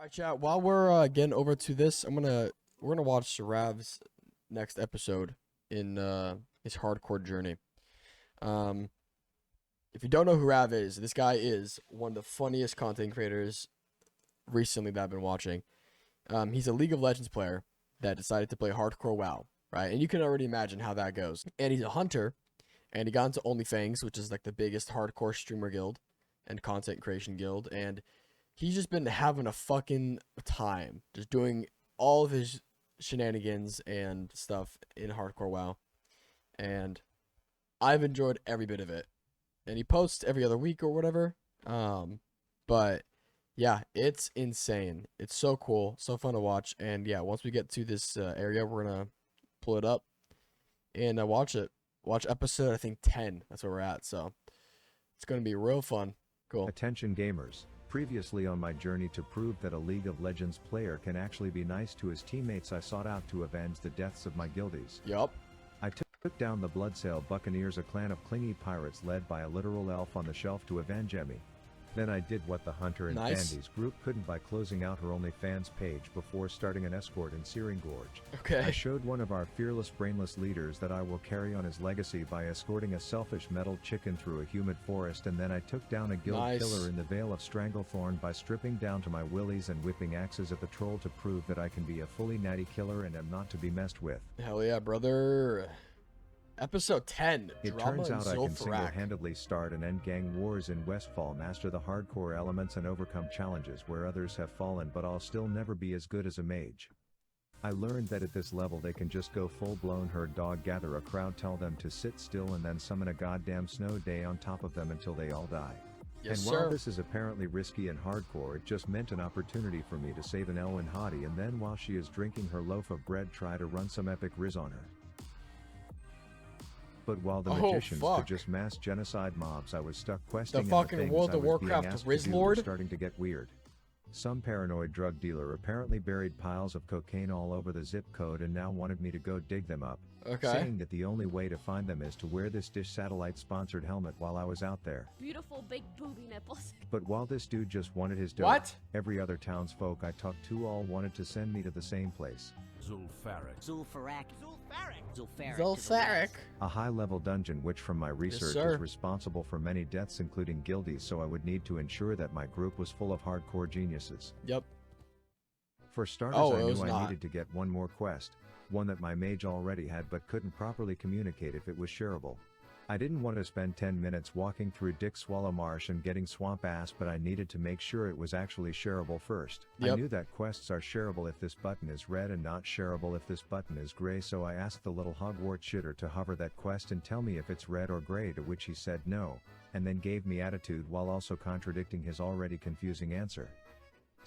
Alright, chat. While we're getting over to this, we're gonna watch Rav's next episode in his hardcore journey. Um, if you don't know who Rav is, this guy is one of the funniest content creators recently that I've been watching. He's a League of Legends player that decided to play hardcore WoW, right? And you can already imagine how that goes. And he's a hunter, and he got into OnlyFans, which is like the biggest hardcore streamer guild and content creation guild, and he's just been having a fucking time, just doing all of his shenanigans and stuff in hardcore WoW, and I've enjoyed every bit of it. And he posts every other week or whatever. But yeah, it's insane. It's so cool, so fun to watch. And yeah, once we get to this area, we're gonna pull it up and watch it. Watch episode, I think 10. That's where we're at. So it's gonna be real fun. Cool. Attention gamers. Previously on my journey to prove that a League of Legends player can actually be nice to his teammates, I sought out to avenge the deaths of my guildies. Yup. I took down the Bloodsail Buccaneers, a clan of clingy pirates led by a literal elf on the shelf, to avenge Emmy. Then I did what the Hunter and Bandies group couldn't by closing out her OnlyFans page before starting an escort in Searing Gorge. Okay. I showed one of our fearless, brainless leaders that I will carry on his legacy by escorting a selfish metal chicken through a humid forest, and then I took down a guild killer in the Vale of Stranglethorn by stripping down to my willies and whipping axes at the troll to prove that I can be a fully natty killer and am not to be messed with. Hell yeah, brother. Episode 10. It turns out I can single-handedly start and end gang wars in Westfall, master the hardcore elements, and overcome challenges where others have fallen, but I'll still never be as good as a mage. I learned that at this level they can just go full-blown herd dog, gather a crowd, tell them to sit still, and then summon a goddamn snow day on top of them until they all die. Yes, and while this is apparently risky and hardcore, it just meant an opportunity for me to save an Elwyn hottie, and then while she is drinking her loaf of bread, try to run some epic riz on her. But while the magicians could just mass genocide mobs, I was stuck questing, the fucking World of Warcraft Riz Lord starting to get weird. Some paranoid drug dealer apparently buried piles of cocaine all over the zip code and now wanted me to go dig them up, saying that the only way to find them is to wear this Dish Satellite sponsored helmet while I was out there. Beautiful big booby nipples. But while this dude just wanted his dough, every other townsfolk I talked to all wanted to send me to the same place. Zul'Farrak. Zul'Farrak. Zul'Farrak. A high-level dungeon which from my research is responsible for many deaths including guildies, so I would need to ensure that my group was full of hardcore geniuses. Yep. For starters, I knew I needed to get one more quest, one that my mage already had but couldn't properly communicate if it was shareable. I didn't want to spend 10 minutes walking through Dick Swallow Marsh and getting swamp ass, but I needed to make sure it was actually shareable first. I knew that quests are shareable if this button is red and not shareable if this button is gray, so I asked the little Hogwarts shitter to hover that quest and tell me if it's red or gray, to which he said no, and then gave me attitude while also contradicting his already confusing answer.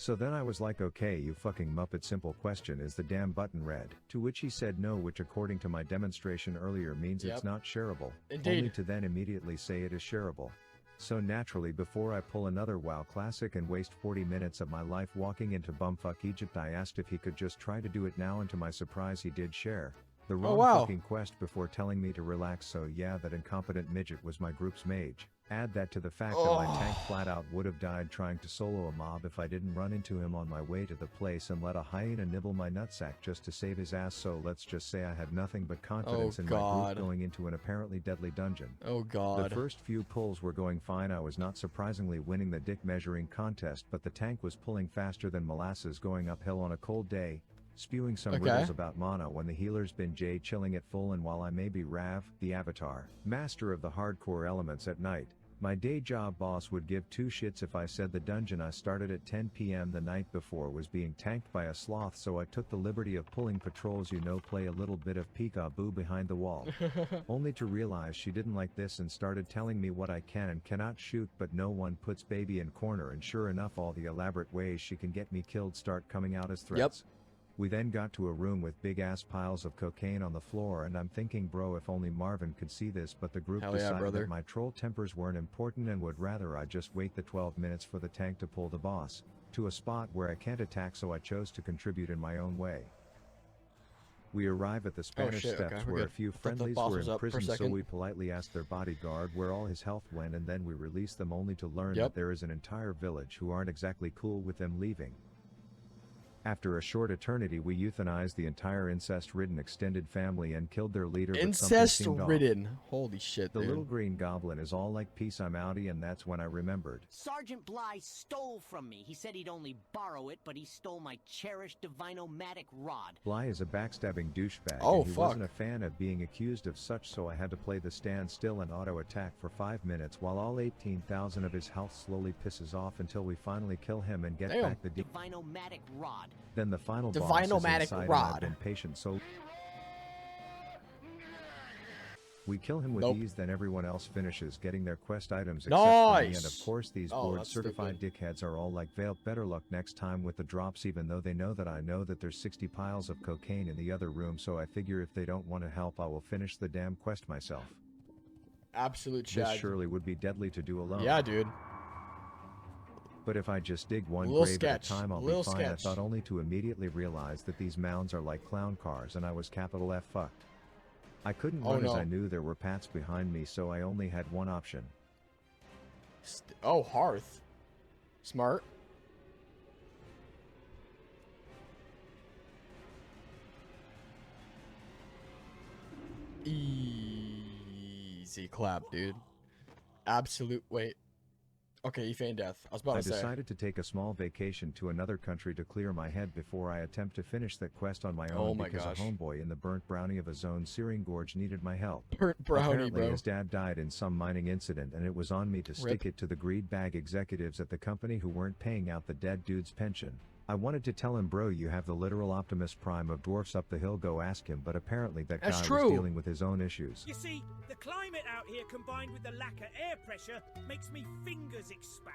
So then I was like, okay, you fucking muppet, simple question, is the damn button red? To which he said no, which according to my demonstration earlier means it's not shareable. Only to then immediately say it is shareable. So naturally, before I pull another WoW classic and waste 40 minutes of my life walking into bumfuck Egypt, I asked if he could just try to do it now, and to my surprise he did share the wrong fucking quest before telling me to relax. So yeah, that incompetent midget was my group's mage. Add that to the fact that my tank flat out would have died trying to solo a mob if I didn't run into him on my way to the place and let a hyena nibble my nutsack just to save his ass, so let's just say I had nothing but confidence in my group going into an apparently deadly dungeon. The first few pulls were going fine. I was not surprisingly winning the dick measuring contest, but the tank was pulling faster than molasses going uphill on a cold day, spewing some riddles about mana when the healer's been J chilling at full, and while I may be Rav, the avatar, master of the hardcore elements at night, my day job boss would give two shits if I said the dungeon I started at 10 PM the night before was being tanked by a sloth, so I took the liberty of pulling patrols, play a little bit of peekaboo behind the wall. Only to realize she didn't like this and started telling me what I can and cannot shoot, but no one puts baby in corner, and sure enough all the elaborate ways she can get me killed start coming out as threats. We then got to a room with big ass piles of cocaine on the floor, and I'm thinking, bro, if only Marvin could see this, but the group decided that my troll tempers weren't important and would rather I just wait the 12 minutes for the tank to pull the boss to a spot where I can't attack, so I chose to contribute in my own way. We arrive at the Spanish Steps where a few friendlies were in prison, so we politely asked their bodyguard where all his health went, and then we released them only to learn that there is an entire village who aren't exactly cool with them leaving. After a short eternity, we euthanized the entire incest-ridden extended family and killed their leader. Incest-ridden. Holy shit, The dude. little green goblin is all like, peace, I'm outie, and that's when I remembered. Sergeant Bly stole from me. He said he'd only borrow it, but he stole my cherished Divinomatic rod. Bly is a backstabbing douchebag, Oh, and he fuck. wasn't a fan of being accused of such, so I had to play the stand still and auto-attack for 5 minutes while all 18,000 of his health slowly pisses off until we finally kill him and get back the Divinomatic rod. Then the final boss is Divinomatic inside rod. and I've been patient, so we kill him with ease, then everyone else finishes getting their quest items except for me, and of course these board-certified dickheads are all like, Vale, better luck next time with the drops, even though they know that I know that there's 60 piles of cocaine in the other room, so I figure if they don't want to help I will finish the damn quest myself. Absolute Chad. This surely would be deadly to do alone. Yeah, dude. But if I just dig one Little grave sketch. at a time, I'll Little be fine. I sketch. thought only to immediately realize that these mounds are like clown cars and I was capital F fucked. I couldn't run as I knew there were pats behind me, so I only had one option. Oh, Hearth. Smart. Easy clap, dude. Absolute. Wait. Okay, you feigned death. I was about to say. I decided to take a small vacation to another country to clear my head before I attempt to finish that quest on my own because a homeboy in the burnt brownie of a zone Searing Gorge needed my help. Burnt brownie, Apparently bro. his dad died in some mining incident and it was on me to stick it to the greed bag executives at the company who weren't paying out the dead dude's pension. I wanted to tell him, bro, you have the literal Optimus Prime of dwarfs up the hill, go ask him, but apparently that guy was dealing with his own issues. You see, the climate out here combined with the lack of air pressure makes me fingers expand.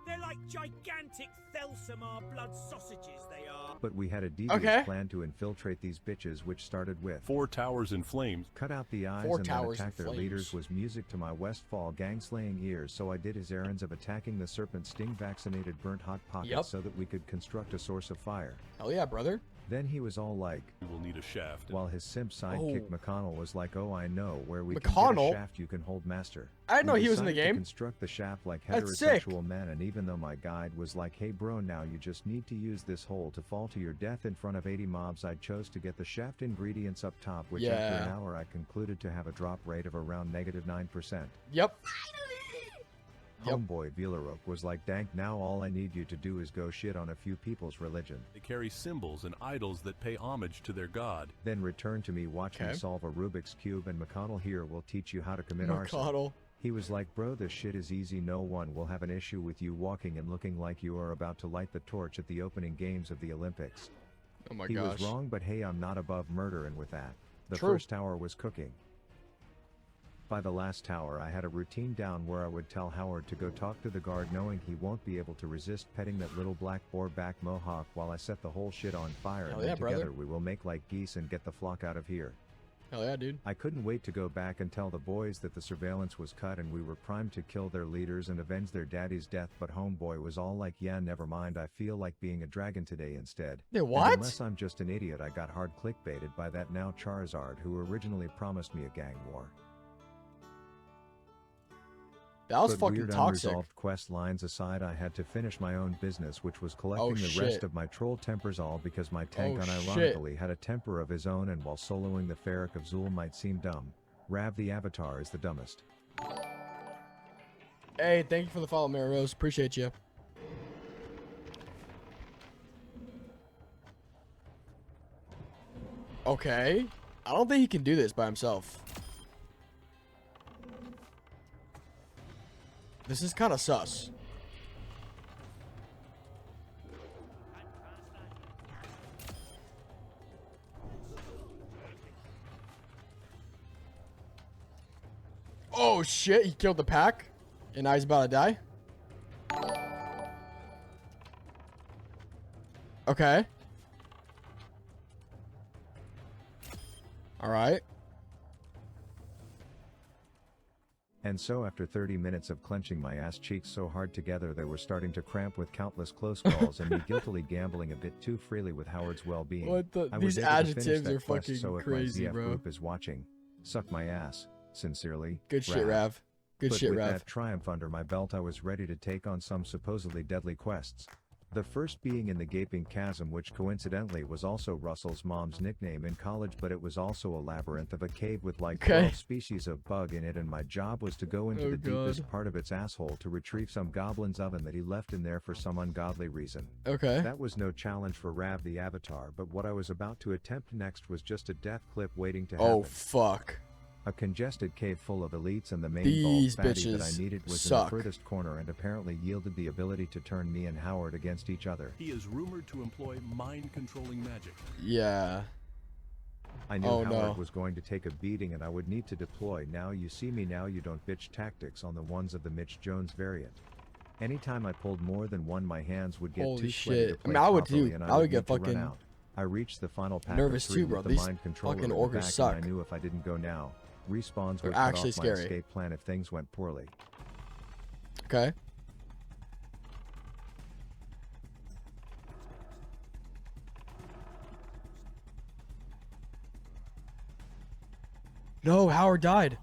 They're like gigantic Thelsamar blood sausages, they are. But we had a devious plan to infiltrate these bitches, which started with 4 towers in flames. Cut out the eyes and then attack their leaders was music to my Westfall gang-slaying ears, so I did his errands of attacking the serpent sting-vaccinated burnt hot pockets so that we could construct a source of fire. Hell yeah, brother. Then he was all like, "We will need a shaft." While his simp sidekick McConnell was like, "Oh, I know where we can get a shaft you can hold, master." I didn't know he was in the game. To construct the shaft like heterosexual men, and even though my guide was like, "Hey bro, now you just need to use this hole to fall to your death in front of 80 mobs," I chose to get the shaft ingredients up top, which after an hour I concluded to have a drop rate of around -9%. Yep. Homeboy Velarok was like, "Dank, now all I need you to do is go shit on a few people's religion. They carry symbols and idols that pay homage to their god. Then return to me, watch me solve a Rubik's Cube, and McConnell here will teach you how to commit arson." He was like, "Bro, this shit is easy, no one will have an issue with you walking and looking like you are about to light the torch at the opening games of the Olympics." Oh my gosh. He was wrong, but hey, I'm not above murder, and with that, the first tower was cooking. By the last tower I had a routine down where I would tell Howard to go talk to the guard, knowing he won't be able to resist petting that little black boar-back mohawk while I set the whole shit on fire, and then together we will make like geese and get the flock out of here. Hell yeah, dude. I couldn't wait to go back and tell the boys that the surveillance was cut and we were primed to kill their leaders and avenge their daddy's death, but homeboy was all like, "Yeah, never mind, I feel like being a dragon today instead." What? And unless I'm just an idiot, I got hard clickbaited by that now Charizard who originally promised me a gang war. That was but fucking weird toxic. Unresolved quest lines aside, I had to finish my own business, which was collecting the rest of my troll tempers, all because my tank unironically had a temper of his own, and while soloing the Farrak of Zul might seem dumb, Rav the Avatar is the dumbest. Hey, thank you for the follow, Mary Rose. Appreciate you. Okay. I don't think he can do this by himself. This is kind of sus. Oh shit, he killed the pack. And now he's about to die. Okay. Alright. And so after 30 minutes of clenching my ass cheeks so hard together they were starting to cramp with countless close calls and me guiltily gambling a bit too freely with Howard's well-being, These adjectives are quest, fucking so if crazy, my ZF bro. group is watching, suck my ass. Sincerely, Good shit, Rav. Good shit, with Rav. that triumph under my belt, I was ready to take on some supposedly deadly quests. The first being in the gaping chasm, which coincidentally was also Russell's mom's nickname in college, but it was also a labyrinth of a cave with like 12 species of bug in it, and my job was to go into the deepest part of its asshole to retrieve some goblin's oven that he left in there for some ungodly reason. Okay. That was no challenge for Rav the Avatar, but what I was about to attempt next was just a death clip waiting to happen. Oh, fuck. A congested cave full of elites, and the main These bald fatty that I bitches needed was suck. in the furthest corner and apparently yielded the ability to turn me and Howard against each other. He is rumored to employ mind-controlling magic. Yeah. I knew Howard was going to take a beating and I would need to deploy now you see me now you don't bitch tactics on the ones of the Mitch Jones variant. Anytime I pulled more than one, my hands would get too sweaty to play properly, and I would get fucking out. I reached the final pack nervous of 3 too, bro. with the These mind controller fucking in the organs back, suck. and I knew if I didn't go now, respawns They're would cut actually off my scary. escape plan if things went poorly. Okay. No, Howard died.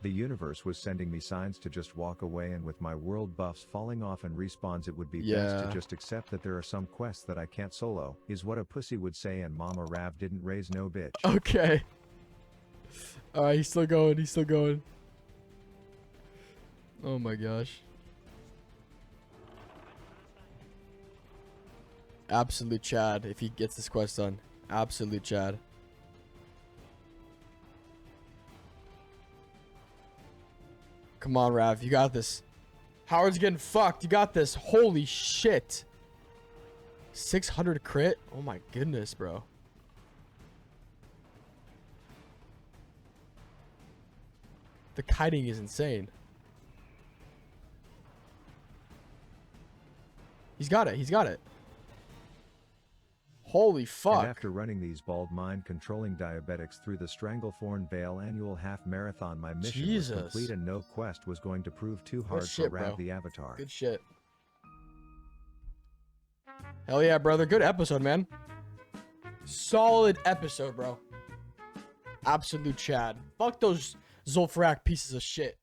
The universe was sending me signs to just walk away, and with my world buffs falling off and respawns, it would be best to just accept that there are some quests that I can't solo, is what a pussy would say, and Mama Rav didn't raise no bitch. Okay. Alright, he's still going. He's still going. Oh my gosh. Absolute Chad if he gets this quest done. Absolute Chad. Come on, Rav. You got this. Howard's getting fucked. You got this. Holy shit. 600 crit? Oh my goodness, bro. The kiting is insane. He's got it. He's got it. Holy fuck. And after running these bald mind-controlling diabetics through the Stranglethorn Vale annual half marathon, my mission was complete and no quest was going to prove too hard for Rav the Avatar. Good shit. Hell yeah, brother. Good episode, man. Solid episode, bro. Absolute Chad. Fuck those Zul'Farrak pieces of shit.